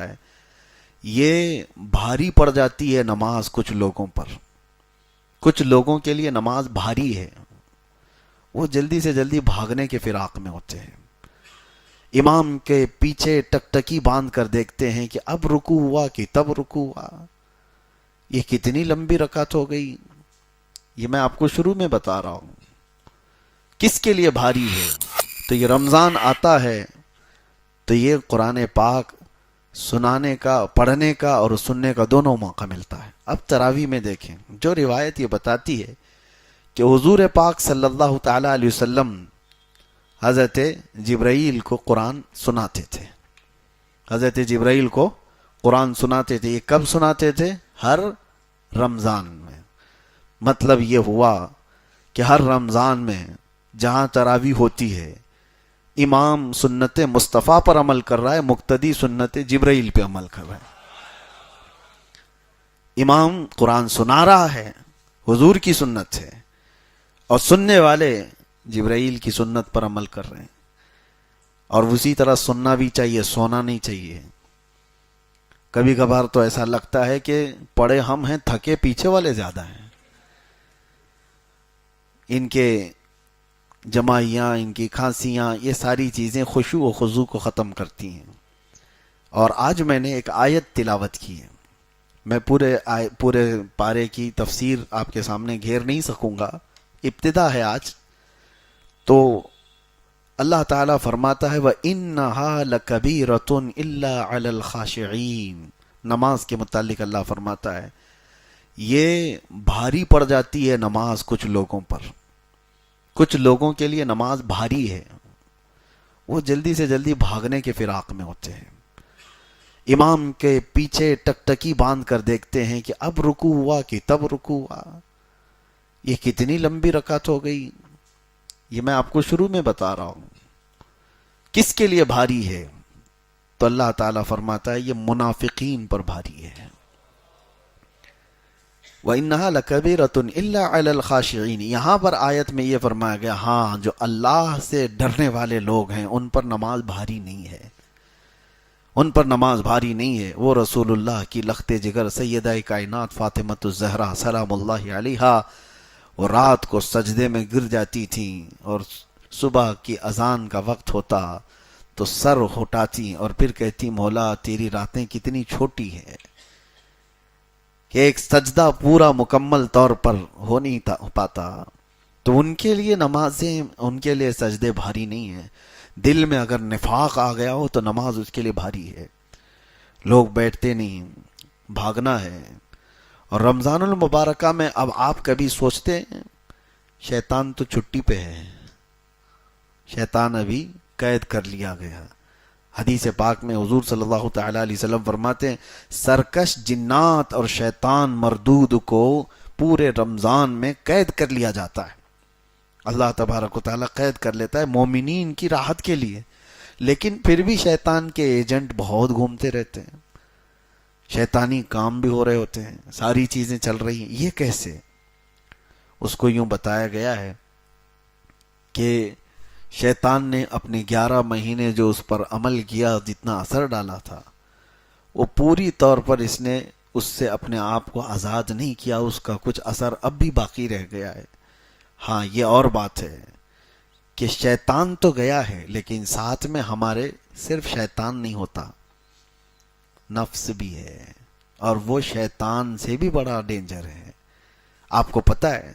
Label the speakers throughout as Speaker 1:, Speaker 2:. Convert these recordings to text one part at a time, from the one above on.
Speaker 1: ہے یہ بھاری پڑ جاتی ہے نماز کچھ لوگوں پر. کچھ لوگوں کے لیے نماز بھاری ہے، وہ جلدی سے جلدی بھاگنے کے فراق میں ہوتے ہیں. امام کے پیچھے ٹکٹکی باندھ کر دیکھتے ہیں کہ اب رکوع ہوا کہ تب رکوع ہوا، یہ کتنی لمبی رکعت ہو گئی. یہ میں آپ کو شروع میں بتا رہا ہوں کس کے لیے بھاری ہے. تو یہ رمضان آتا ہے تو یہ قرآن پاک سنانے کا، پڑھنے کا اور سننے کا دونوں موقع ملتا ہے. اب تراویح میں دیکھیں، جو روایت یہ بتاتی ہے کہ حضور پاک صلی اللہ تعالی علیہ وسلم حضرت جبرائیل کو قرآن سناتے تھے. حضرت جبرائیل کو قرآن سناتے تھے. یہ کب سناتے تھے؟ ہر رمضان میں. مطلب یہ ہوا کہ ہر رمضان میں جہاں تراویح ہوتی ہے امام سنت مصطفیٰ پر عمل کر رہا ہے، مقتدی سنت جبرائیل پہ عمل کر رہا ہے. امام قرآن سنا رہا ہے، حضور کی سنت ہے، اور سننے والے جبرائیل کی سنت پر عمل کر رہے ہیں. اور اسی طرح سننا بھی چاہیے، سونا نہیں چاہیے. کبھی کبھار تو ایسا لگتا ہے کہ پڑھے ہم ہیں، تھکے پیچھے والے زیادہ ہیں. ان کے جمائیاں، ان کی کھانسیاں، یہ ساری چیزیں خشوع و خضوع کو ختم کرتی ہیں. اور آج میں نے ایک آیت تلاوت کی ہے. میں پورے پارے کی تفسیر آپ کے سامنے گھیر نہیں سکوں گا، ابتدا ہے آج. تو اللہ تعالیٰ فرماتا ہے وَإِنَّهَا لَكَبِيرَةٌ إِلَّا عَلَى الْخَاشِعِينَ. نماز کے متعلق اللہ فرماتا ہے یہ بھاری پڑ جاتی ہے نماز کچھ لوگوں پر. کچھ لوگوں کے لیے نماز بھاری ہے، وہ جلدی سے جلدی بھاگنے کے فراق میں ہوتے ہیں. امام کے پیچھے ٹکٹکی باندھ کر دیکھتے ہیں کہ اب رکوع ہوا کہ تب رکوع ہوا، یہ کتنی لمبی رکعت ہو گئی. یہ میں آپ کو شروع میں بتا رہا ہوں کس کے لیے بھاری ہے. تو اللہ تعالیٰ فرماتا ہے یہ منافقین پر بھاری ہے. وَإِنَّهَا لَكَبِيرَةٌ إِلَّا عَلَى الْخَاشِعِينَ. یہاں پر آیت میں یہ فرمایا گیا ہاں جو اللہ سے ڈرنے والے لوگ ہیں ان پر نماز بھاری نہیں ہے، ان پر نماز بھاری نہیں ہے. وہ رسول اللہ کی لخت جگر سیدہ کائنات فاطمۃ الزہرا سلام اللہ علیہا، وہ رات کو سجدے میں گر جاتی تھیں اور صبح کی اذان کا وقت ہوتا تو سر اٹھاتی اور پھر کہتی مولا تیری راتیں کتنی چھوٹی ہیں کہ ایک سجدہ پورا مکمل طور پر ہو نہیں پاتا. تو ان کے لیے نمازیں، ان کے لیے سجدے بھاری نہیں ہیں. دل میں اگر نفاق آ گیا ہو تو نماز اس کے لیے بھاری ہے. لوگ بیٹھتے نہیں، بھاگنا ہے. اور رمضان المبارکہ میں اب آپ کبھی سوچتے ہیں شیطان تو چھٹی پہ ہے، شیطان ابھی قید کر لیا گیا. حدیث پاک میں حضور صلی اللہ تعالی علیہ وسلم فرماتے ہیں سرکش جنات اور شیطان مردود کو پورے رمضان میں قید کر لیا جاتا ہے. اللہ تبارک و تعالیٰ قید کر لیتا ہے مومنین کی راحت کے لیے. لیکن پھر بھی شیطان کے ایجنٹ بہت گھومتے رہتے ہیں، شیطانی کام بھی ہو رہے ہوتے ہیں، ساری چیزیں چل رہی ہیں. یہ کیسے؟ اس کو یوں بتایا گیا ہے کہ شیطان نے اپنے 11 مہینے جو اس پر عمل کیا، جتنا اثر ڈالا تھا، وہ پوری طور پر اس نے اس سے اپنے آپ کو آزاد نہیں کیا. اس کا کچھ اثر اب بھی باقی رہ گیا ہے. ہاں یہ اور بات ہے کہ شیطان تو گیا ہے لیکن ساتھ میں ہمارے صرف شیطان نہیں ہوتا، نفس بھی ہے، اور وہ شیطان سے بھی بڑا ڈینجر ہے. آپ کو پتہ ہے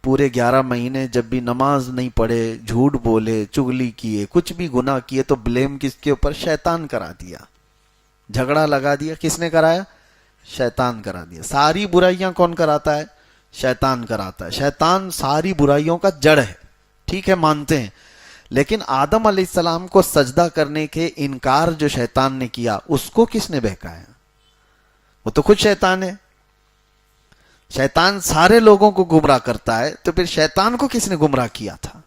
Speaker 1: پورے 11 مہینے جب بھی نماز نہیں پڑھے، جھوٹ بولے، چغلی کیے، کچھ بھی گناہ کیے تو بلیم کس کے اوپر؟ شیطان کرا دیا. جھگڑا لگا دیا، کس نے کرایا؟ شیطان کرا دیا. ساری برائیاں کون کراتا ہے؟ شیطان کراتا ہے. شیطان ساری برائیوں کا جڑ ہے، ٹھیک ہے مانتے ہیں. لیکن آدم علیہ السلام کو سجدہ کرنے کے انکار جو شیطان نے کیا، اس کو کس نے بہکایا؟ وہ تو خود شیطان ہے. شیطان سارے لوگوں کو گمراہ کرتا ہے تو پھر شیطان کو کس نے گمراہ کیا تھا؟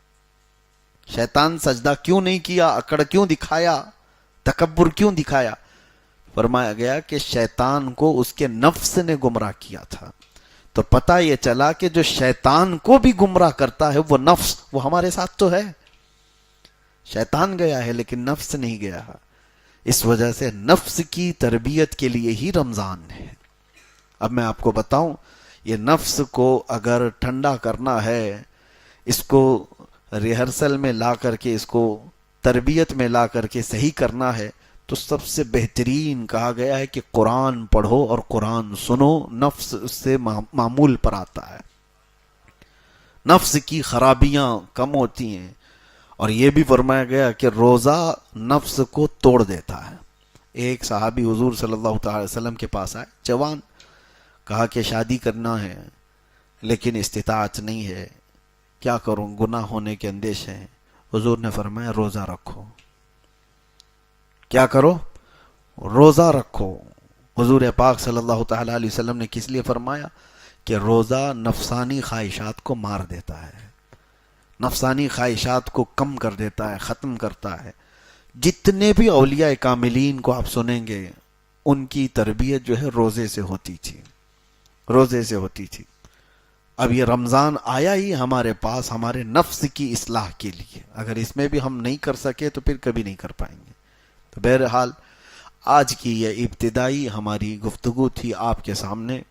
Speaker 1: شیطان سجدہ کیوں نہیں کیا؟ اکڑ کیوں دکھایا؟ تکبر کیوں دکھایا؟ فرمایا گیا کہ شیطان کو اس کے نفس نے گمراہ کیا تھا. تو پتہ یہ چلا کہ جو شیطان کو بھی گمراہ کرتا ہے وہ نفس، وہ ہمارے ساتھ تو ہے. شیطان گیا ہے لیکن نفس نہیں گیا. اس وجہ سے نفس کی تربیت کے لیے ہی رمضان ہے. اب میں آپ کو بتاؤں، یہ نفس کو اگر ٹھنڈا کرنا ہے، اس کو ریہرسل میں لا کر کے، اس کو تربیت میں لا کر کے صحیح کرنا ہے، تو سب سے بہترین کہا گیا ہے کہ قرآن پڑھو اور قرآن سنو. نفس اس سے معمول پر آتا ہے، نفس کی خرابیاں کم ہوتی ہیں. اور یہ بھی فرمایا گیا کہ روزہ نفس کو توڑ دیتا ہے. ایک صحابی حضور صلی اللہ تعالی وسلم کے پاس آئے، جوان، کہا کہ شادی کرنا ہے لیکن استطاعت نہیں ہے، کیا کروں، گناہ ہونے کے اندیشے ہیں. حضور نے فرمایا روزہ رکھو. کیا کرو؟ روزہ رکھو. حضور پاک صلی اللہ تعالی علیہ وسلم نے کس لیے فرمایا؟ کہ روزہ نفسانی خواہشات کو مار دیتا ہے، نفسانی خواہشات کو کم کر دیتا ہے، ختم کرتا ہے. جتنے بھی اولیاء کاملین کو آپ سنیں گے، ان کی تربیت جو ہے روزے سے ہوتی تھی، روزے سے ہوتی تھی. اب یہ رمضان آیا ہی ہمارے پاس ہمارے نفس کی اصلاح کے لیے. اگر اس میں بھی ہم نہیں کر سکے تو پھر کبھی نہیں کر پائیں گے. تو بہرحال آج کی یہ ابتدائی ہماری گفتگو تھی آپ کے سامنے،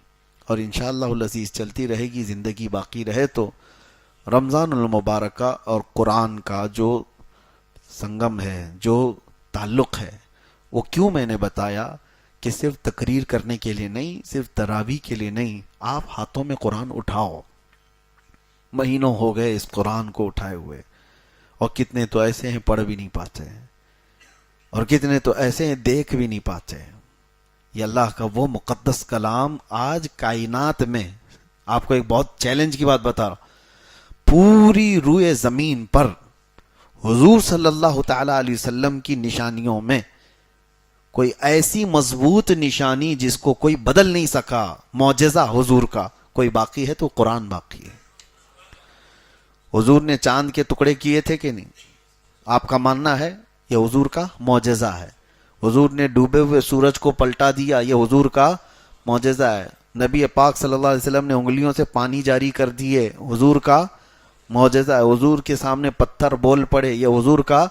Speaker 1: اور انشاءاللہ العزیز چلتی رہے گی، زندگی باقی رہے تو. رمضان المبارکہ اور قرآن کا جو سنگم ہے، جو تعلق ہے، وہ کیوں میں نے بتایا کہ صرف تقریر کرنے کے لیے نہیں، صرف تراویح کے لیے نہیں. آپ ہاتھوں میں قرآن اٹھاؤ. مہینوں ہو گئے اس قرآن کو اٹھائے ہوئے، اور کتنے تو ایسے ہیں پڑھ بھی نہیں پاتے ہیں، اور کتنے تو ایسے ہیں دیکھ بھی نہیں پاتے. یہ اللہ کا وہ مقدس کلام آج کائنات میں، آپ کو ایک بہت چیلنج کی بات بتا رہا ہوں، پوری روئے زمین پر حضور صلی اللہ تعالی علیہ وسلم کی نشانیوں میں کوئی ایسی مضبوط نشانی جس کو کوئی بدل نہیں سکا، معجزہ حضور کا کوئی باقی ہے تو قرآن باقی ہے. حضور نے چاند کے ٹکڑے کیے تھے کہ نہیں؟ آپ کا ماننا ہے یہ حضور کا معجزہ ہے. حضور نے ڈوبے ہوئے سورج کو پلٹا دیا، یہ حضور کا معجزہ ہے. نبی پاک صلی اللہ علیہ وسلم نے انگلیوں سے پانی جاری کر دیے، حضور کا معجزہ ہے. حضور کے سامنے پتھر بول پڑے، یہ حضور کا.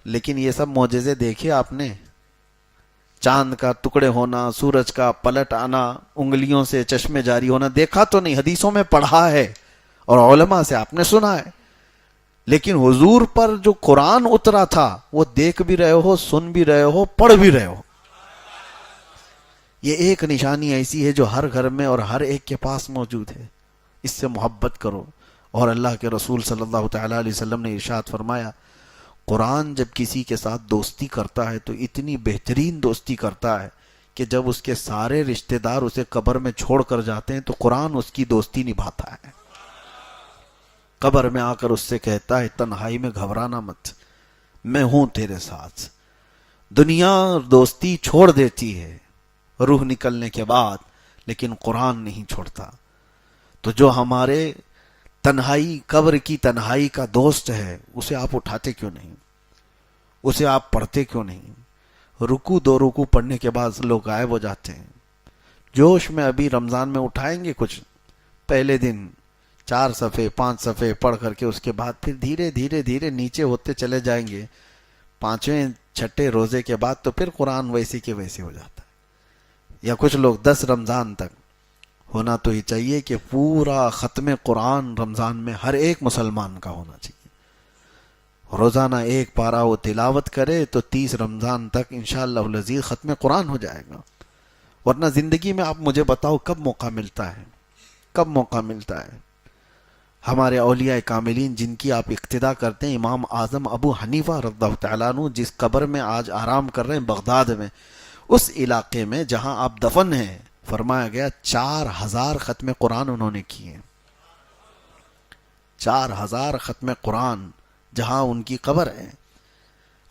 Speaker 1: لیکن یہ سب معجزے دیکھے آپ نے؟ چاند کا ٹکڑے ہونا، سورج کا پلٹ آنا، انگلیوں سے چشمے جاری ہونا دیکھا تو نہیں، حدیثوں میں پڑھا ہے اور علماء سے آپ نے سنا ہے. لیکن حضور پر جو قرآن اترا تھا وہ دیکھ بھی رہے ہو، سن بھی رہے ہو، پڑھ بھی رہے ہو. یہ ایک نشانی ایسی ہے جو ہر گھر میں اور ہر ایک کے پاس موجود ہے. اس سے محبت کرو. اور اللہ کے رسول صلی اللہ تعالی علیہ وسلم نے ارشاد فرمایا، قرآن جب کسی کے ساتھ دوستی کرتا ہے تو اتنی بہترین دوستی کرتا ہے کہ جب اس کے سارے رشتہ دار اسے قبر میں چھوڑ کر جاتے ہیں تو قرآن اس کی دوستی نبھاتا ہے. قبر میں آ کر اس سے کہتا ہے تنہائی میں گھبرانا مت، میں ہوں تیرے ساتھ. دنیا دوستی چھوڑ دیتی ہے روح نکلنے کے بعد، لیکن قرآن نہیں چھوڑتا. تو جو ہمارے تنہائی، قبر کی تنہائی کا دوست ہے، اسے آپ اٹھاتے کیوں نہیں؟ اسے آپ پڑھتے کیوں نہیں؟ رکوع 2 رکوع پڑھنے کے بعد لوگ غائب ہو جاتے ہیں. جوش میں ابھی رمضان میں اٹھائیں گے کچھ، پہلے دن 4 صفحے 5 صفحے پڑھ کر کے اس کے بعد پھر دھیرے دھیرے دھیرے نیچے ہوتے چلے جائیں گے. 5ویں 6ٹھے روزے کے بعد تو پھر قرآن ویسے کے ویسے ہو جاتا ہے. یا کچھ لوگ 10 رمضان تک. ہونا تو یہ چاہیے کہ پورا ختم قرآن رمضان میں ہر ایک مسلمان کا ہونا چاہیے. روزانہ 1 پارہ وہ تلاوت کرے تو 30 رمضان تک انشاءاللہ العزیز ختم قرآن ہو جائے گا. ورنہ زندگی میں آپ مجھے بتاؤ کب موقع ملتا ہے، کب موقع ملتا ہے؟ ہمارے اولیاء کاملین جن کی آپ اقتدا کرتے ہیں، امام اعظم ابو حنیفہ رضی اللہ تعالیٰ عنہ جس قبر میں آج آرام کر رہے ہیں بغداد میں، اس علاقے میں جہاں آپ دفن ہیں، فرمایا گیا 4000 ختم قرآن انہوں نے کیے. 4000 ختم قرآن جہاں ان کی قبر ہے.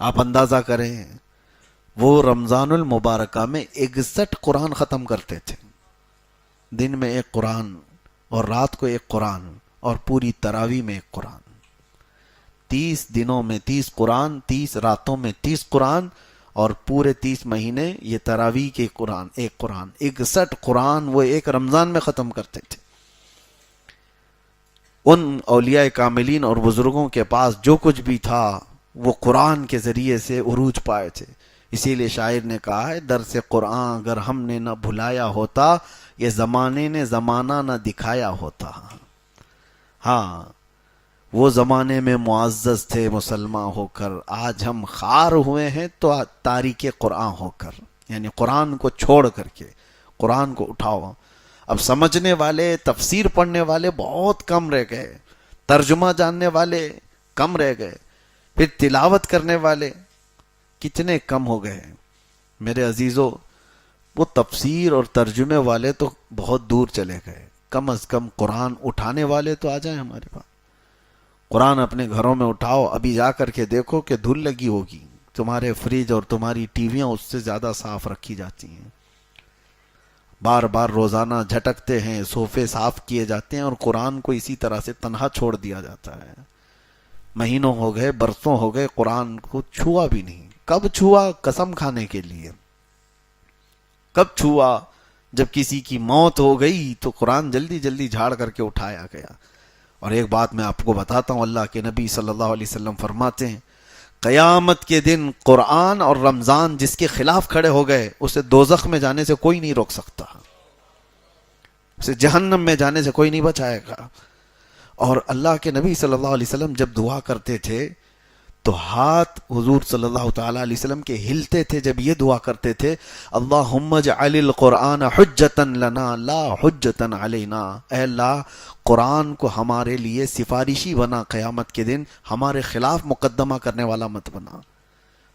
Speaker 1: آپ اندازہ کریں، وہ رمضان المبارکہ میں 61 قرآن ختم کرتے تھے. دن میں 1 قرآن اور رات کو 1 قرآن اور پوری تراویح میں 1 قرآن. 30 دنوں میں 30 قرآن، 30 راتوں میں 30 قرآن، اور پورے 30 مہینے یہ تراویح کے قرآن 1 قرآن. 61 قرآن وہ 1 رمضان میں ختم کرتے تھے. ان اولیاء کاملین اور بزرگوں کے پاس جو کچھ بھی تھا وہ قرآن کے ذریعے سے عروج پائے تھے. اسی لیے شاعر نے کہا ہے درس قرآن اگر ہم نے نہ بھلایا ہوتا یہ زمانے نے زمانہ نہ دکھایا ہوتا. ہاں وہ زمانے میں معزز تھے مسلمان ہو کر، آج ہم خار ہوئے ہیں تو تاریک قرآن ہو کر. یعنی قرآن کو چھوڑ کر کے قرآن کو اٹھاؤ. اب سمجھنے والے تفسیر پڑھنے والے بہت کم رہ گئے، ترجمہ جاننے والے کم رہ گئے، پھر تلاوت کرنے والے کتنے کم ہو گئے. میرے عزیزو وہ تفسیر اور ترجمے والے تو بہت دور چلے گئے، کم از کم قرآن اٹھانے والے تو آ جائیں ہمارے پاس. قرآن اپنے گھروں میں اٹھاؤ، ابھی جا کر کے دیکھو کہ دھول لگی ہوگی، تمہارے فریج اور تمہاری ٹی ویاں اس سے زیادہ صاف رکھی جاتی ہیں. بار بار روزانہ جھٹکتے ہیں، صوفے صاف کیے جاتے ہیں، اور قرآن کو اسی طرح سے تنہا چھوڑ دیا جاتا ہے. مہینوں ہو گئے، برسوں ہو گئے، قرآن کو چھوا بھی نہیں. کب چھوا؟ قسم کھانے کے لیے. کب چھوا؟ جب کسی کی موت ہو گئی تو قرآن جلدی جلدی جھاڑ کر کے اٹھایا گیا. اور ایک بات میں آپ کو بتاتا ہوں، اللہ کے نبی صلی اللہ علیہ وسلم فرماتے ہیں قیامت کے دن قرآن اور رمضان جس کے خلاف کھڑے ہو گئے اسے دوزخ میں جانے سے کوئی نہیں روک سکتا، اسے جہنم میں جانے سے کوئی نہیں بچائے گا. اور اللہ کے نبی صلی اللہ علیہ وسلم جب دعا کرتے تھے تو ہاتھ حضور صلی اللہ تعالی علیہ وسلم کے ہلتے تھے جب یہ دعا کرتے تھے اللہم اجعل القرآن حجتا لنا لا حجتا علینا. اے اللہ قرآن کو ہمارے لیے سفارشی بنا، قیامت کے دن ہمارے خلاف مقدمہ کرنے والا مت بنا.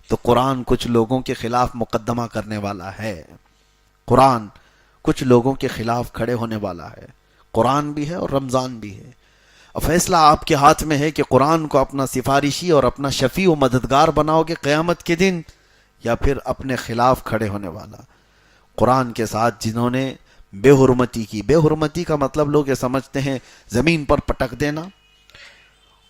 Speaker 1: تو قرآن کچھ لوگوں کے خلاف مقدمہ کرنے والا ہے، قرآن کچھ لوگوں کے خلاف کھڑے ہونے والا ہے. قرآن بھی ہے اور رمضان بھی ہے. فیصلہ آپ کے ہاتھ میں ہے کہ قرآن کو اپنا سفارشی اور اپنا شفیع و مددگار بناؤ گے قیامت کے دن، یا پھر اپنے خلاف کھڑے ہونے والا. قرآن کے ساتھ جنہوں نے بے حرمتی کی، بے حرمتی کا مطلب لوگ یہ سمجھتے ہیں زمین پر پٹک دینا.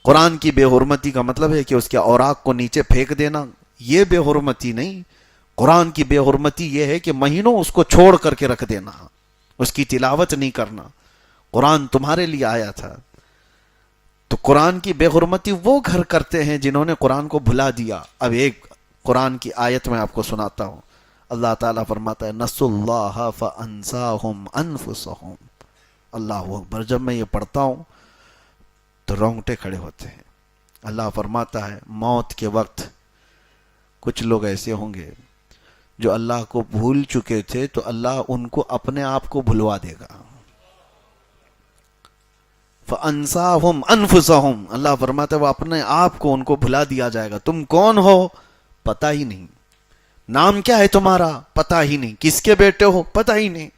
Speaker 1: قرآن کی بے حرمتی کا مطلب ہے کہ اس کے اوراق کو نیچے پھینک دینا. یہ بے حرمتی نہیں. قرآن کی بے حرمتی یہ ہے کہ مہینوں اس کو چھوڑ کر کے رکھ دینا، اس کی تلاوت نہیں کرنا. قرآن تمہارے لیے آیا تھا. تو قرآن کی بے حرمتی وہ گھر کرتے ہیں جنہوں نے قرآن کو بھلا دیا. اب ایک قرآن کی آیت میں آپ کو سناتا ہوں. اللہ تعالیٰ فرماتا ہے نسوا اللہ فانساہم انفسہم. اللہ اکبر. جب میں یہ پڑھتا ہوں تو رونگٹے کھڑے ہوتے ہیں. اللہ فرماتا ہے موت کے وقت کچھ لوگ ایسے ہوں گے جو اللہ کو بھول چکے تھے تو اللہ ان کو اپنے آپ کو بھلوا دے گا. فَأَنْسَاهُمْ أَنفُسَهُمْ. اللہ فرماتا ہے وہ اپنے آپ کو ان کو بھلا دیا جائے گا. تم کون ہو پتہ ہی نہیں، نام کیا ہے تمہارا پتہ ہی نہیں، کس کے بیٹے ہو پتہ ہی نہیں،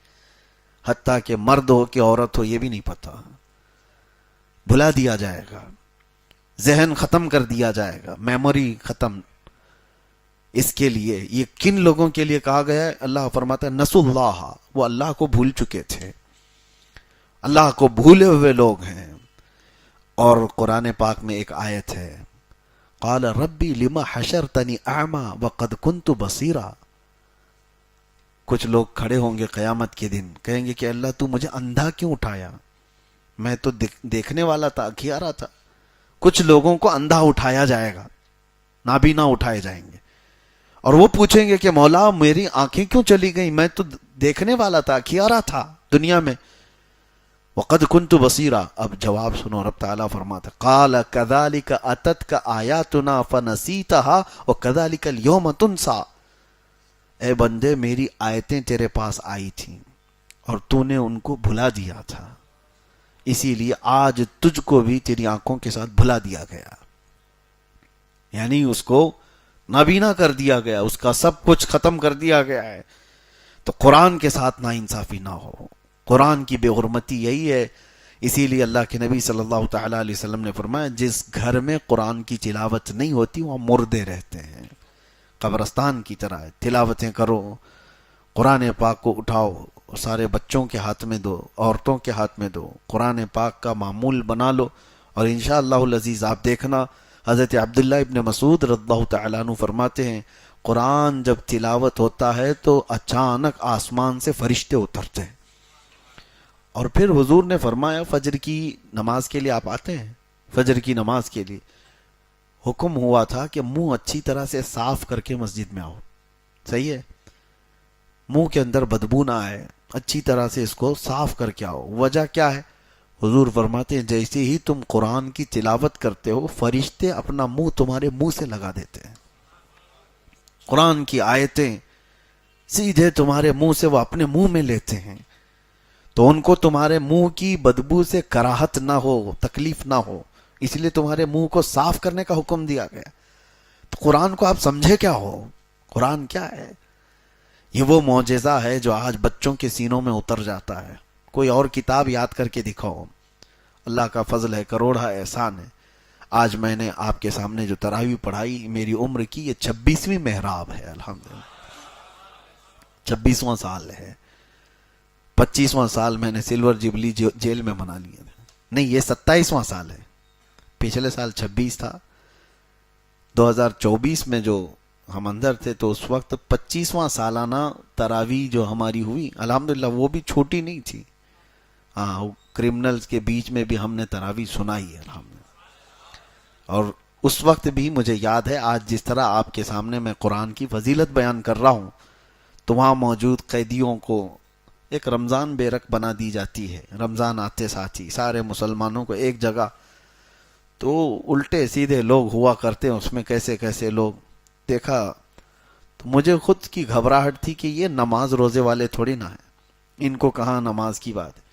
Speaker 1: حتیٰ کہ مرد ہو کہ عورت ہو یہ بھی نہیں پتہ. بھلا دیا جائے گا، ذہن ختم کر دیا جائے گا، میموری ختم. اس کے لیے یہ کن لوگوں کے لیے کہا گیا ہے؟ اللہ فرماتا ہے نسوا اللہ. وہ اللہ کو بھول چکے تھے، اللہ کو بھولے ہوئے لوگ ہیں. اور قرآن پاک میں ایک آیت ہے قال ربی لما حشرتنی اعمی وقد کنت بصیرا. کچھ لوگ کھڑے ہوں گے قیامت کے دن کہیں گے کہ اللہ تو مجھے اندھا کیوں اٹھایا، میں تو دیکھنے والا تھا، اکھیارا تھا. کچھ لوگوں کو اندھا اٹھایا جائے گا، نابینا اٹھائے جائیں گے، اور وہ پوچھیں گے کہ مولا میری آنکھیں کیوں چلی گئیں، میں تو دیکھنے والا تھا، اکھیارا تھا دنیا میں. وقد كنت بصیرا. اب جواب سنو، رب تعالیٰ فرماتا قال كذلك اتتك آیاتنا فنسیتها وكذلك اليوم تنسى. اے بندے میری آیتیں تیرے پاس آئی تھیں اور تو نے ان کو بھلا دیا تھا، اسی لیے آج تجھ کو بھی تیری آنکھوں کے ساتھ بھلا دیا گیا. یعنی اس کو نابینا کر دیا گیا، اس کا سب کچھ ختم کر دیا گیا ہے. تو قرآن کے ساتھ ناانصافی نہ ہو. قرآن کی بے حرمتی یہی ہے. اسی لیے اللہ کے نبی صلی اللہ تعالیٰ علیہ وسلم نے فرمایا جس گھر میں قرآن کی تلاوت نہیں ہوتی وہاں مردے رہتے ہیں، قبرستان کی طرح ہے. تلاوتیں کرو، قرآن پاک کو اٹھاؤ، سارے بچوں کے ہاتھ میں دو، عورتوں کے ہاتھ میں دو، قرآن پاک کا معمول بنا لو. اور انشاءاللہ العزیز آپ دیکھنا حضرت عبداللہ ابن مسعود رضی اللہ تعالیٰ عنہ فرماتے ہیں قرآن جب تلاوت ہوتا ہے تو اچانک آسمان سے فرشتے اترتے ہیں. اور پھر حضور نے فرمایا فجر کی نماز کے لیے آپ آتے ہیں، فجر کی نماز کے لیے حکم ہوا تھا کہ منہ اچھی طرح سے صاف کر کے مسجد میں آؤ. صحیح ہے، منہ کے اندر بدبو نہ آئے، اچھی طرح سے اس کو صاف کر کے آؤ۔ وجہ کیا ہے؟ حضور فرماتے ہیں جیسے ہی تم قرآن کی تلاوت کرتے ہو فرشتے اپنا منہ تمہارے منہ سے لگا دیتے ہیں، قرآن کی آیتیں سیدھے تمہارے منہ سے وہ اپنے منہ میں لیتے ہیں، تو ان کو تمہارے منہ کی بدبو سے کراہت نہ ہو، تکلیف نہ ہو، اس لیے تمہارے منہ کو صاف کرنے کا حکم دیا گیا۔ تو قرآن کو آپ سمجھے کیا ہو؟ قرآن کیا ہے؟ یہ وہ معجزہ ہے جو آج بچوں کے سینوں میں اتر جاتا ہے۔ کوئی اور کتاب یاد کر کے دکھاؤ، اللہ کا فضل ہے، کروڑا احسان ہے، آج میں نے آپ کے سامنے جو تراویح پڑھائی، میری عمر کی یہ 26ویں محراب ہے، الحمدللہ 26واں سال ہے، 25واں سال میں نے سلور جبلی جیل میں منا لیا تھا، نہیں یہ 27واں سال ہے، پچھلے سال 26 تھا، 2024 میں جو ہم اندر تھے تو اس وقت 25واں سالانہ تراویح جو ہماری ہوئی، الحمدللہ وہ بھی چھوٹی نہیں تھی، ہاں کرمنلز کے بیچ میں بھی ہم نے تراویح سنائی ہے الحمدللہ۔ اور اس وقت بھی مجھے یاد ہے آج جس طرح آپ کے سامنے میں قرآن کی فضیلت بیان کر رہا ہوں تو وہاں موجود قیدیوں کو ایک رمضان بیرک بنا دی جاتی ہے، رمضان آتے ساتھ ہی سارے مسلمانوں کو ایک جگہ، تو الٹے سیدھے لوگ ہوا کرتے ہیں اس میں، کیسے کیسے لوگ دیکھا تو مجھے خود کی گھبراہٹ تھی کہ یہ نماز روزے والے تھوڑی نہ ہیں، ان کو کہاں نماز کی بات ہے۔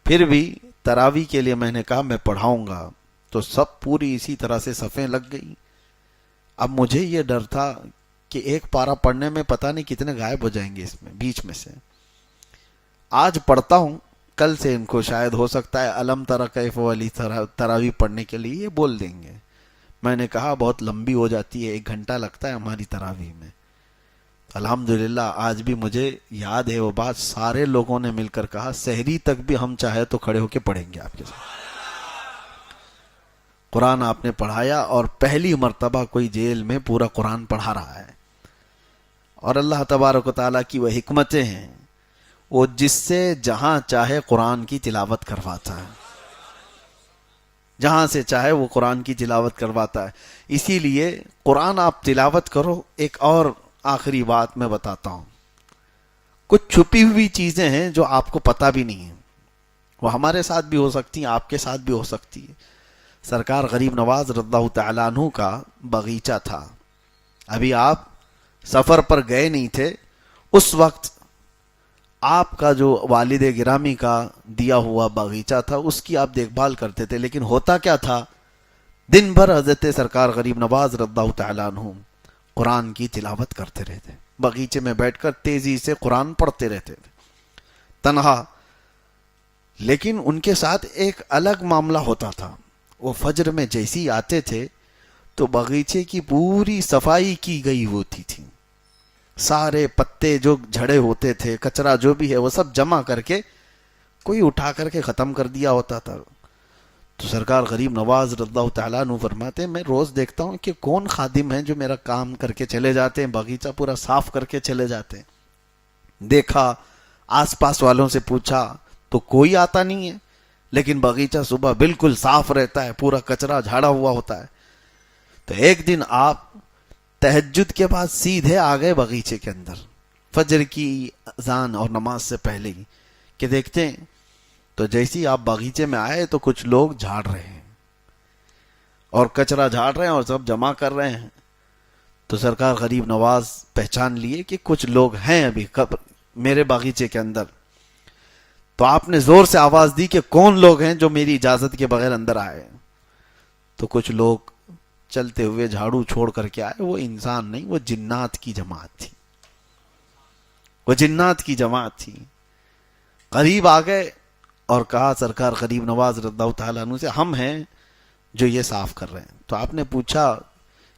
Speaker 1: پھر بھی تراویح کے لیے میں نے کہا میں پڑھاؤں گا، تو سب پوری اسی طرح سے صفیں لگ گئی۔ اب مجھے یہ ڈر تھا کہ ایک پارہ پڑھنے میں پتہ نہیں کتنے غائب ہو جائیں گے اس میں بیچ میں سے۔ آج پڑھتا ہوں، کل سے ان کو شاید ہو سکتا ہے الم تری کیف والی تراویح پڑھنے کے لیے یہ بول دیں گے۔ میں نے کہا بہت لمبی ہو جاتی ہے، 1 گھنٹہ لگتا ہے ہماری تراویح میں۔ الحمدللہ آج بھی مجھے یاد ہے وہ بات، سارے لوگوں نے مل کر کہا سحری تک بھی ہم چاہے تو کھڑے ہو کے پڑھیں گے آپ کے ساتھ۔ قرآن آپ نے پڑھایا، اور پہلی مرتبہ کوئی جیل میں پورا قرآن پڑھا رہا ہے، اور اللہ تبارک و تعالیٰ کی وہ حکمتیں ہیں، وہ جس سے جہاں چاہے قرآن کی تلاوت کرواتا ہے، جہاں سے چاہے وہ قرآن کی تلاوت کرواتا ہے۔ اسی لیے قرآن آپ تلاوت کرو۔ ایک اور آخری بات میں بتاتا ہوں، کچھ چھپی ہوئی چیزیں ہیں جو آپ کو پتہ بھی نہیں ہیں، وہ ہمارے ساتھ بھی ہو سکتی ہیں، آپ کے ساتھ بھی ہو سکتی ہے۔ سرکار غریب نواز رضی اللہ تعالیٰ عنہ کا باغیچہ تھا، ابھی آپ سفر پر گئے نہیں تھے، اس وقت آپ کا جو والد گرامی کا دیا ہوا باغیچہ تھا اس کی آپ دیکھ بھال کرتے تھے، لیکن ہوتا کیا تھا، دن بھر حضرت سرکار غریب نواز رضی اللہ تعالیٰ عنہ قرآن کی تلاوت کرتے رہتے، باغیچے میں بیٹھ کر تیزی سے قرآن پڑھتے رہتے تھے تنہا۔ لیکن ان کے ساتھ ایک الگ معاملہ ہوتا تھا، وہ فجر میں جیسی آتے تھے تو باغیچے کی پوری صفائی کی گئی ہوتی تھی، سارے پتے جو جھڑے ہوتے تھے، کچرا جو بھی ہے وہ سب جمع کر کے کوئی اٹھا کر کے ختم کر دیا ہوتا تھا۔ تو سرکار غریب نواز رضی اللہ تعالیٰ عنہ فرماتے ہیں میں روز دیکھتا ہوں کہ کون خادم ہیں جو میرا کام کر کے چلے جاتے ہیں، باغیچہ پورا صاف کر کے چلے جاتے ہیں۔ دیکھا، آس پاس والوں سے پوچھا تو کوئی آتا نہیں ہے، لیکن باغیچہ صبح بالکل صاف رہتا ہے، پورا کچرا جھاڑا ہوا ہوتا ہے۔ تو ایک دن آپ تہجد کے بعد سیدھے آ گئے باغیچے کے اندر، فجر کی اذان اور نماز سے پہلے ہی، کہ دیکھتے ہیں تو جیسی آپ باغیچے میں آئے تو کچھ لوگ جھاڑ رہے ہیں اور کچرا جھاڑ رہے ہیں اور سب جمع کر رہے ہیں۔ تو سرکار غریب نواز پہچان لیے کہ کچھ لوگ ہیں ابھی میرے باغیچے کے اندر۔ تو آپ نے زور سے آواز دی کہ کون لوگ ہیں جو میری اجازت کے بغیر اندر آئے؟ تو کچھ لوگ چلتے ہوئے جھاڑو چھوڑ کر کے آئے، وہ انسان نہیں، وہ جنات کی جماعت تھی، وہ جنات کی جماعت تھی۔ قریب آ گئے اور کہا سرکار غریب نواز رضی اللہ تعالیٰ عنہ سے ہم ہیں جو یہ صاف کر رہے ہیں۔ تو آپ نے پوچھا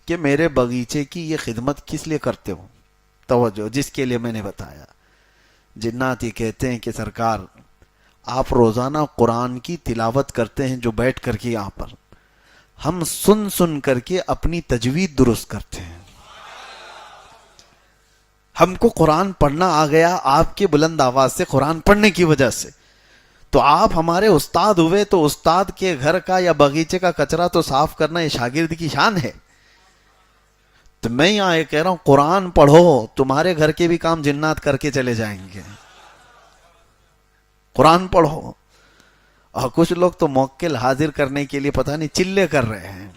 Speaker 1: کہ میرے باغیچے کی یہ خدمت کس لیے کرتے ہو؟ توجہ، جس کے لیے میں نے بتایا۔ جنات یہ کہتے ہیں کہ سرکار آپ روزانہ قرآن کی تلاوت کرتے ہیں جو بیٹھ کر کے یہاں پر، ہم سن سن کر کے اپنی تجوید درست کرتے ہیں، ہم کو قرآن پڑھنا آ گیا آپ کے بلند آواز سے، قرآن پڑھنے کی وجہ سے، تو آپ ہمارے استاد ہوئے تو استاد کے گھر کا یا باغیچے کا کچرا تو صاف کرنا یہ شاگرد کی شان ہے۔ تو میں یہاں یہ کہہ رہا ہوں قرآن پڑھو، تمہارے گھر کے بھی کام جنات کر کے چلے جائیں گے. قرآن پڑھو. اور کچھ لوگ تو موکل حاضر کرنے کے لیے پتہ نہیں چلے کر رہے ہیں،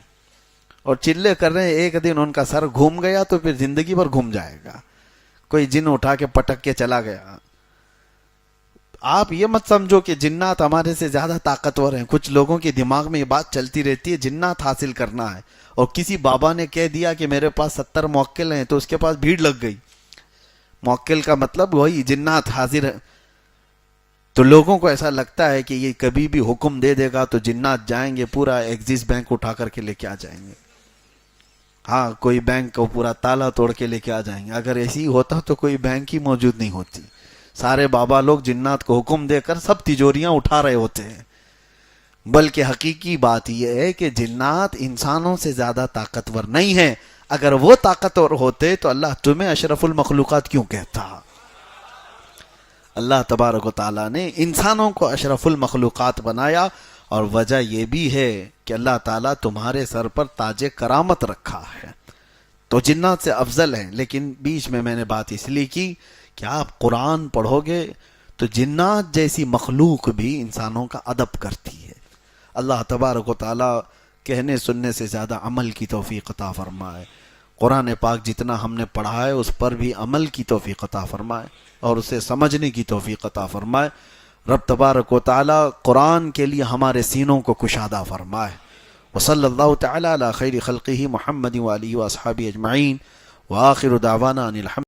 Speaker 1: اور چلے کر رہے ہیں، ایک دن ان کا سر گھوم گیا تو پھر زندگی بھر گھوم جائے گا. کوئی جن اٹھا کے پٹک کے چلا گیا. آپ یہ مت سمجھو کہ جنات ہمارے سے زیادہ طاقتور ہیں. کچھ لوگوں کے دماغ میں یہ بات چلتی رہتی ہے جنات حاصل کرنا ہے، اور کسی بابا نے کہہ دیا کہ میرے پاس 70 موکل ہیں تو اس کے پاس بھیڑ لگ گئی. موکل کا مطلب وہی جنات حاضر ہے. تو لوگوں کو ایسا لگتا ہے کہ یہ کبھی بھی حکم دے دے گا تو جنات جائیں گے پورا ایکسس بینک اٹھا کر کے لے کے آ جائیں گے. ہاں کوئی بینک کو پورا تالا توڑ کے لے کے آ جائیں گے. اگر ایسی ہوتا تو کوئی بینک ہی موجود نہیں ہوتی. سارے بابا لوگ جنات کو حکم دے کر سب تجوریاں اٹھا رہے ہوتے ہیں. بلکہ حقیقی بات یہ ہے کہ جنات انسانوں سے زیادہ طاقتور نہیں ہیں. اگر وہ طاقتور ہوتے تو اللہ تمہیں اشرف المخلوقات کیوں کہتا؟ اللہ تبارک و تعالیٰ نے انسانوں کو اشرف المخلوقات بنایا، اور وجہ یہ بھی ہے کہ اللہ تعالیٰ تمہارے سر پر تاج کرامت رکھا ہے. تو جنات سے افضل ہیں. لیکن بیچ میں نے بات اس لیے کی کہ آپ قرآن پڑھو گے تو جنات جیسی مخلوق بھی انسانوں کا ادب کرتی ہے. اللہ تبارک و تعالیٰ کہنے سننے سے زیادہ عمل کی توفیق عطا فرمائے. قرآن پاک جتنا ہم نے پڑھا ہے اس پر بھی عمل کی توفیق عطا فرمائے اور اسے سمجھنے کی توفیق عطا فرمائے. رب تبارک و تعالیٰ قرآن کے لیے ہمارے سینوں کو کشادہ فرمائے. وصلی اللہ تعالیٰ علی خیر خلقہ محمد وآلہ واصحابہ اجمعین، وآخر دعوانا ان الحمد